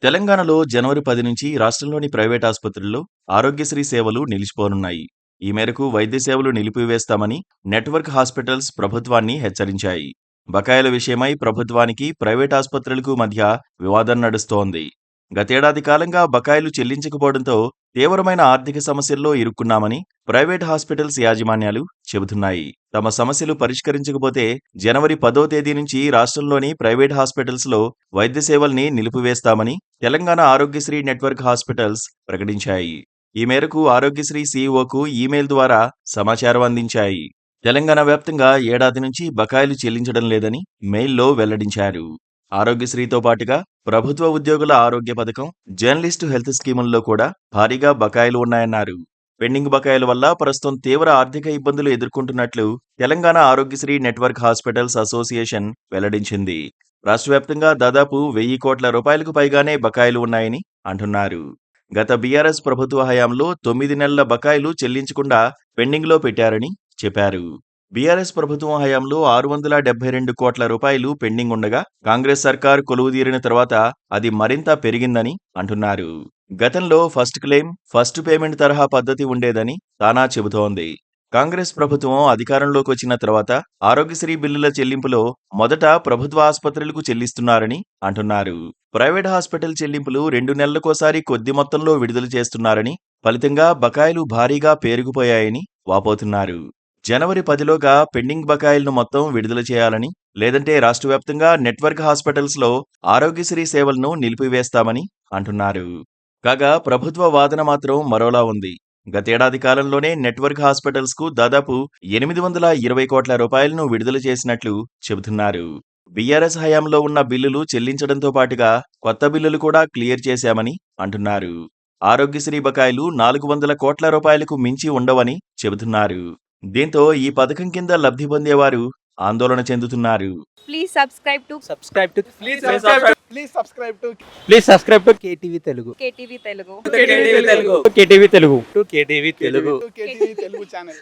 తెలంగాణలో జనవరి 10 నుంచి రాష్ట్రంలోని ప్రైవేట్ ఆసుపత్రుల్లో ఆరోగ్యశ్రీ సేవలు నిలిచిపోనున్నాయి. ఈ మేరకు వైద్య సేవలు నిలిపివేస్తామని నెట్వర్క్ హాస్పిటల్స్ ప్రభుత్వాన్ని హెచ్చరించాయి. బకాయిల విషయమై ప్రభుత్వానికి ప్రైవేట్ ఆసుపత్రులకు మధ్య వివాదం నడుస్తోంది. గతేడాది కాలంగా బకాయిలు చెల్లించకపోవడంతో తీవ్రమైన ఆర్థిక సమస్యల్లో ఇరుక్కున్నామని ప్రైవేట్ హాస్పిటల్స్ యాజమాన్యాలు చెబుతున్నాయి. తమ సమస్యలు పరిష్కరించకపోతే జనవరి 10వ తేదీ నుంచి రాష్ట్రంలోని ప్రైవేట్ హాస్పిటల్స్లో వైద్య సేవల్ని నిలిపివేస్తామని తెలంగాణ ఆరోగ్యశ్రీ నెట్వర్క్ హాస్పిటల్స్ ప్రకటించాయి. ఈ మేరకు ఆరోగ్యశ్రీ సీఈఓకు ఈమెయిల్ ద్వారా సమాచారం అందించాయి. తెలంగాణ వ్యాప్తంగా ఏడాది నుంచి బకాయిలు చెల్లించడం లేదని మెయిల్లో వెల్లడించారు. ఆరోగ్యశ్రీతో పాటుగా ప్రభుత్వ ఉద్యోగుల ఆరోగ్య పథకం, జర్నలిస్టు హెల్త్ స్కీముల్లో కూడా భారీగా బకాయిలు ఉన్నాయన్నారు. పెండింగ్ బకాయిల వల్ల ప్రస్తుతం తీవ్ర ఆర్థిక ఇబ్బందులు ఎదుర్కొంటున్నట్లు Telangana Aarogyasri network hospitals association వెల్లడించింది. రాష్ట్ర వ్యాప్తంగా దాదాపు 1000 కోట్ల రూపాయలకు పైగానే బకాయిలు ఉన్నాయని అంటున్నారు. గత బీఆర్ఎస్ ప్రభుత్వ హయాంలో 9 నెలల బకాయిలు చెల్లించకుండా పెండింగ్లో పెట్టారని చెప్పారు. బీఆర్ఎస్ ప్రభుత్వం హయాంలో 672 కోట్ల రూపాయలు పెండింగ్ ఉండగా కాంగ్రెస్ సర్కార్ కొలువుదీరిన తర్వాత అది మరింత పెరిగిందని అంటున్నారు. గతంలో ఫస్ట్ క్లెయిమ్, ఫస్ట్ పేమెంట్ తరహా పద్ధతి ఉండేదని తానా చెబుతోంది. కాంగ్రెస్ ప్రభుత్వం అధికారంలోకి వచ్చిన తర్వాత ఆరోగ్యశ్రీ బిల్లుల చెల్లింపులో మొదట ప్రభుత్వ ఆసుపత్రులకు చెల్లిస్తున్నారని అంటున్నారు. ప్రైవేట్ హాస్పిటల్ చెల్లింపులు 2 నెలలకోసారి కొద్ది మొత్తంలో విడుదల చేస్తున్నారని, ఫలితంగా బకాయిలు భారీగా పేరుకుపోయాయని వాపోతున్నారు. జనవరి 10లోగా పెండింగ్ బకాయిలను మొత్తం విడుదల చేయాలని, లేదంటే రాష్ట్ర వ్యాప్తంగా నెట్వర్క్ హాస్పిటల్స్లో ఆరోగ్యశ్రీ సేవలను నిలిపివేస్తామని అంటున్నారు. కాగా ప్రభుత్వ వాదన మాత్రం మరోలా ఉంది. గతేడాది కాలంలోనే నెట్వర్క్ హాస్పిటల్స్కు దాదాపు 820 కోట్ల రూపాయలను విడుదల చేసినట్లు చెబుతున్నారు. బీఆర్ఎస్ హయాంలో ఉన్న బిల్లులు చెల్లించడంతో పాటుగా కొత్త బిల్లులు కూడా క్లియర్ చేశామని అంటున్నారు. ఆరోగ్యశ్రీ బకాయిలు 400 కోట్ల రూపాయలకు మించి ఉండవని చెబుతున్నారు. దీంతో ఈ పథకం కింద లబ్ధి పొందేవారు ఆందోళన చెందుతున్నారు. Please subscribe to KTV Telugu. KTV Telugu. KTV Telugu. KTV Telugu channel.